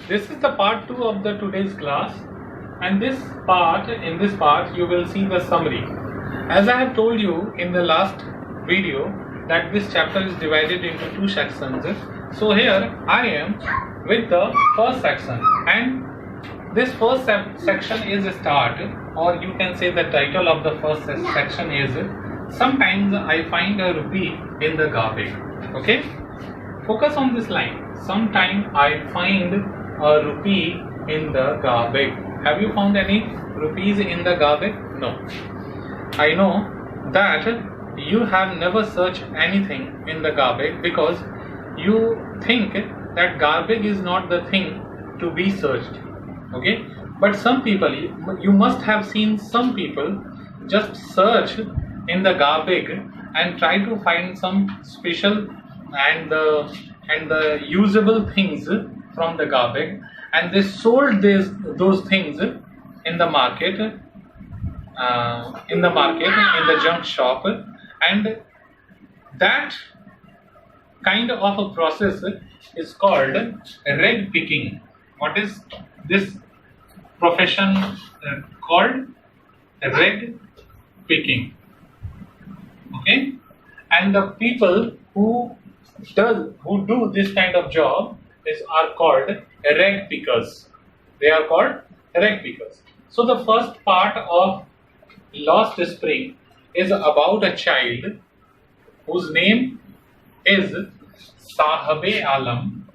This is the part 2 of the today's class, and in this part you will see the summary. As I have told you in the last video that this chapter is divided into two sections. So here I am with the first section, and this first section is a start, or you can say the title of the first section is Sometimes I Find a Rupee in the Garbage. Okay, focus on this line. Sometimes I find a rupee in the garbage. Have you found any rupees in the garbage? No. I know that you have never searched anything in the garbage because you think that garbage is not the thing to be searched. Okay, but some people, you must have seen some people just search in the garbage and try to find some special and the usable things from the garbage, and they sold those things in the market, in the junk shop, and that kind of a process is called rag picking. What is this profession called? Rag picking. Okay, and the people who do this kind of job are called rag pickers. They are called rag pickers. So the first part of Lost Spring is about a child whose name is Sahib-e Alam.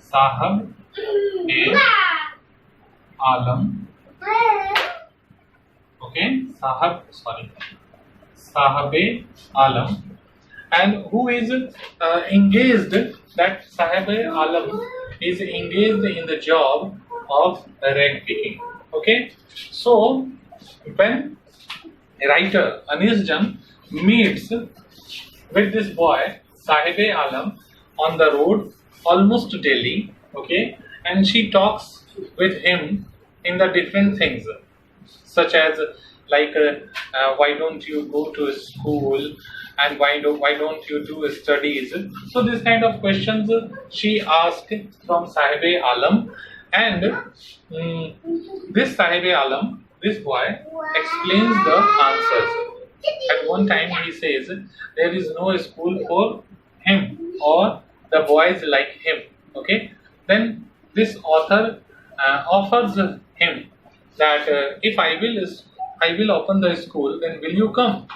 Sahib-e Alam. Okay, Sahib-e Alam, and who is engaged, that Sahib-e Alam is engaged in the job of rag picking. Okay, so when writer Anis Jan meets with this boy Sahib-e Alam on the road almost to Delhi, okay, and she talks with him in the different things, such as like why don't you go to school, and why don't you do studies. So this kind of questions she asked from Sahib-e Alam, and this Sahib-e Alam, this boy, explains the answers. At one time he says there is no school for him or the boys like him. Okay, then this author offers him that if I will open the school, then will you come?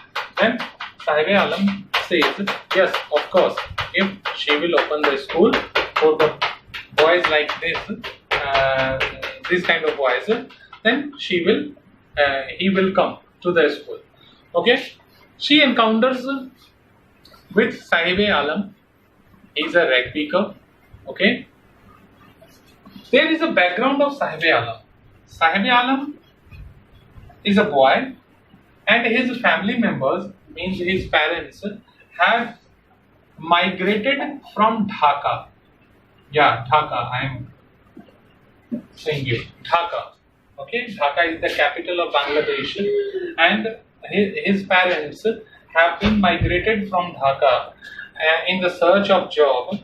Then Sahib-e Alam says, yes, of course. If she will open the school for the boys like this kind of boys, then he will come to the school. Okay, she encounters with Sahib-e Alam. He is a rag picker. Okay, there is a background of Sahib-e Alam. Sahib-e Alam is a boy, and his family members, means his parents, have migrated from Dhaka. Yeah, Dhaka, I am saying it. Dhaka. Okay, Dhaka is the capital of Bangladesh, and his parents have been migrated from Dhaka in the search of job.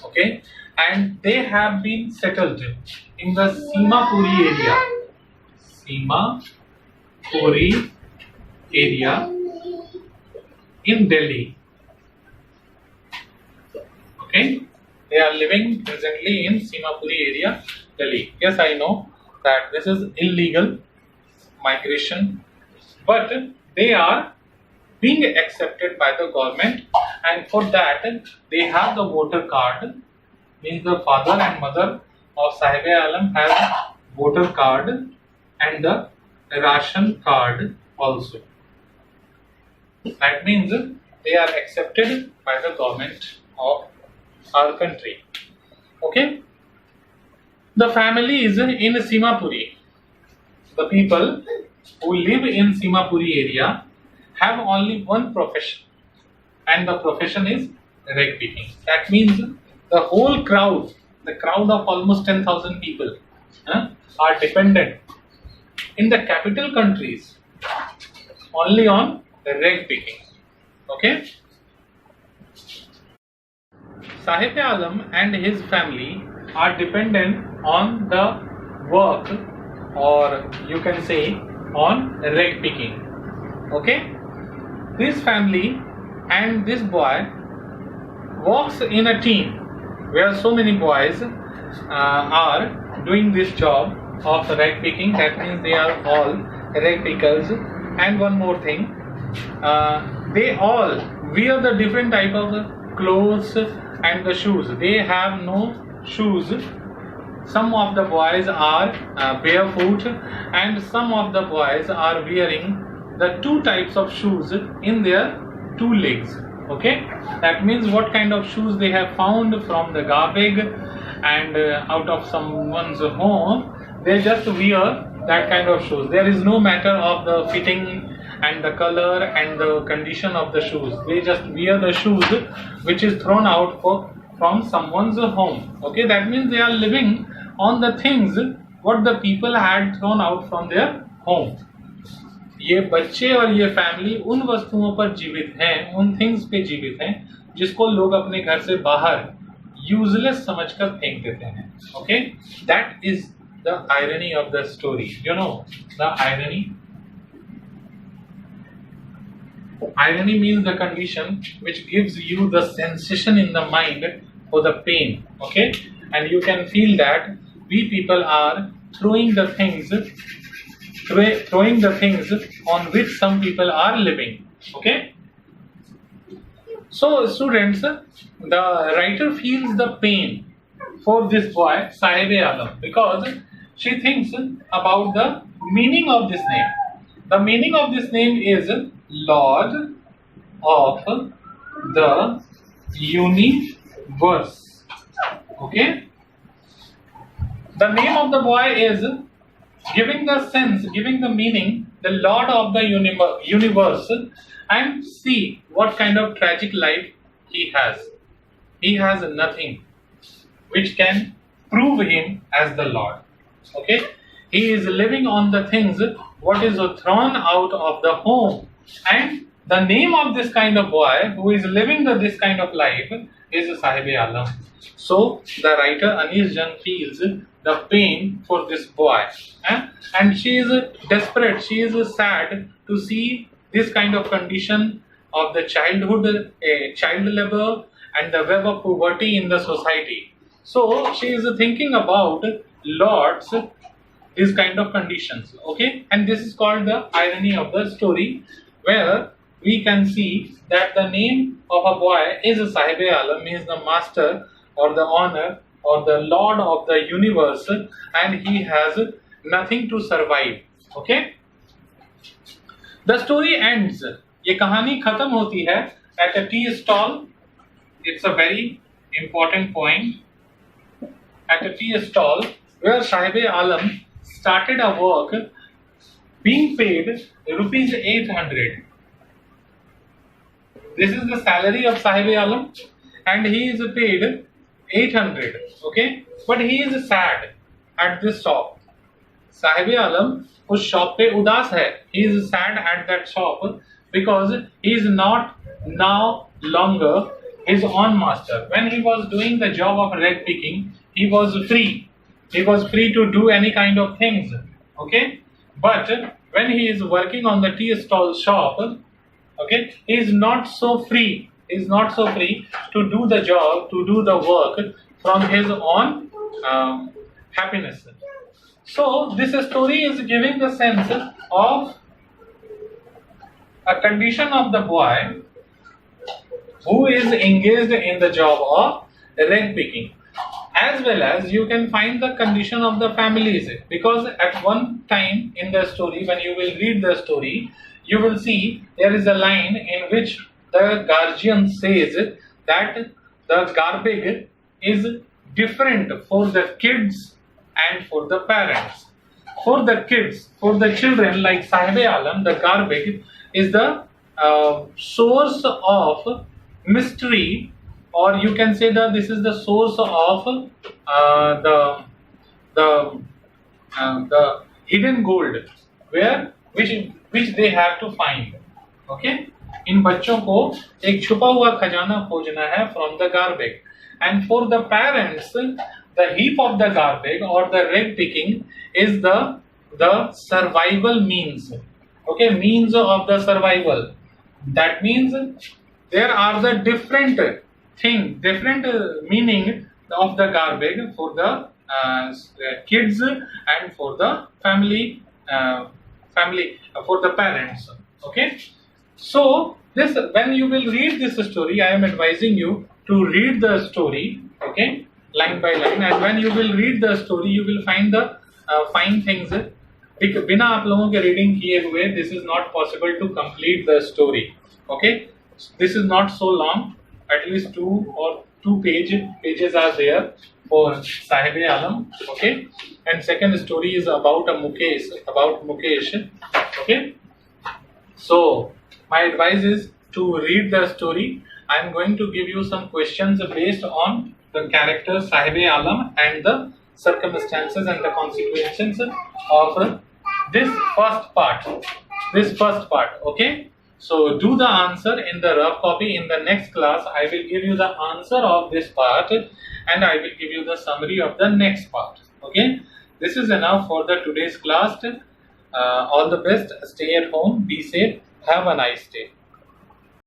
Okay, and they have been settled in the Simapuri area. Simapuri area in Delhi. Okay, they are living presently in Simapuri area, Delhi. Yes, I know that this is illegal migration, but they are being accepted by the government, and for that they have the voter card. Means the father and mother of Sahib-e Alam have voter card and the ration card also. That means they are accepted by the government of our country. Okay, the family is in Simapuri. The people who live in Simapuri area have only one profession, and the profession is rag picking. That means the whole crowd, the crowd of almost 10,000 people, are dependent in the capital countries only on rag picking. Okay. Sahib Alam and his family are dependent on the work, or you can say on rag picking. Okay, this family and this boy works in a team where so many boys are doing this job of rag picking. That means they are all rag pickers. And one more thing, they all wear the different type of clothes and the shoes. They have no shoes. Some of the boys are barefoot, and some of the boys are wearing the two types of shoes in their two legs. Okay, that means what kind of shoes they have found from the garbage and out of someone's home, they just wear that kind of shoes. There is no matter of the fitting and the color and the condition of the shoes. They just wear the shoes which is thrown out from someone's home. Okay, that means they are living on the things what the people had thrown out from their home. ये बच्चे और ये family उन वस्तुओं पर जीवित हैं, उन थिंग्स पे जीवित हैं जिसको लोग अपने घर से बाहर यूजलेस समझकर फेंक देते हैं. Okay, that is the irony of the story. You know the irony. Irony means the condition which gives you the sensation in the mind for the pain. Okay, and you can feel that we people are throwing the things on which some people are living. Okay, so students, the writer feels the pain for this boy Sahib Alam because she thinks about the meaning of this name. The meaning of this name is Lord of the Universe. Okay, the name of the boy is giving the sense, giving the meaning, the Lord of the universe, and see what kind of tragic life he has. He has nothing which can prove him as the Lord. Okay, he is living on the things what is thrown out of the home, and the name of this kind of boy who is living this kind of life is Sahib Alam. So the writer Anis Jan feels the pain for this boy, and she is desperate, she is sad to see this kind of condition of the childhood, child labor and the web of poverty in the society. So she is thinking about Lord's these kind of conditions. Okay, and this is called the irony of the story, where we can see that the name of a boy is Sahib Alam, means the master or the owner or the Lord of the universe, and he has nothing to survive. Okay, the story ends. ये कहानी खत्म होती है at a tea stall. It's a very important point. At a tea stall where Sahib Alam started a work being paid rupees 800. This is the salary of Sahib Alam, and he is paid 800. Okay, but he is sad at this shop. Sahib Alam उस shop पे उदास है. He is sad at that shop because he is not now longer his own master. When he was doing the job of rag picking, he was free. He was free to do any kind of things. Okay, but when he is working on the tea stall shop, okay, he is not so free. He is not so free to do the job, to do the work from his own happiness. So this story is giving the sense of a condition of the boy who is engaged in the job of rag picking, as well as you can find the condition of the families, because at one time in the story, when you will read the story, you will see there is a line in which the guardian says that the garbage is different for the kids and for the parents. For the kids, for the children like Sahib Alam, the garbage is the source of mystery, or you can say that this is the source of the hidden gold, which they have to find. Okay, इन बच्चों को एक छुपा हुआ खजाना खोजना है from the garbage. And for the parents, the heap of the garbage or the rag picking is the survival means. Okay, means of the survival. That means there are the different meaning of the garbage for the kids and for the family, for the parents. Okay, so this, when you will read this story, I am advising you to read the story, okay, line by line, and when you will read the story, you will find the fine things. बिना आप लोगों के reading किए हुए this is not possible to complete the story. Okay, this is not so long, at least two pages are there for Sahib Alam. Okay, and second story is about Mukesh. Okay, so my advice is to read the story. I am going to give you some questions based on the character Sahib Alam and the circumstances and the consequences of this first part. Okay, so do the answer in the rough copy. In the next class I will give you the answer of this part and I will give you the summary of the next part. Okay, this is enough for the today's class. All the best, stay at home, be safe, have a nice day.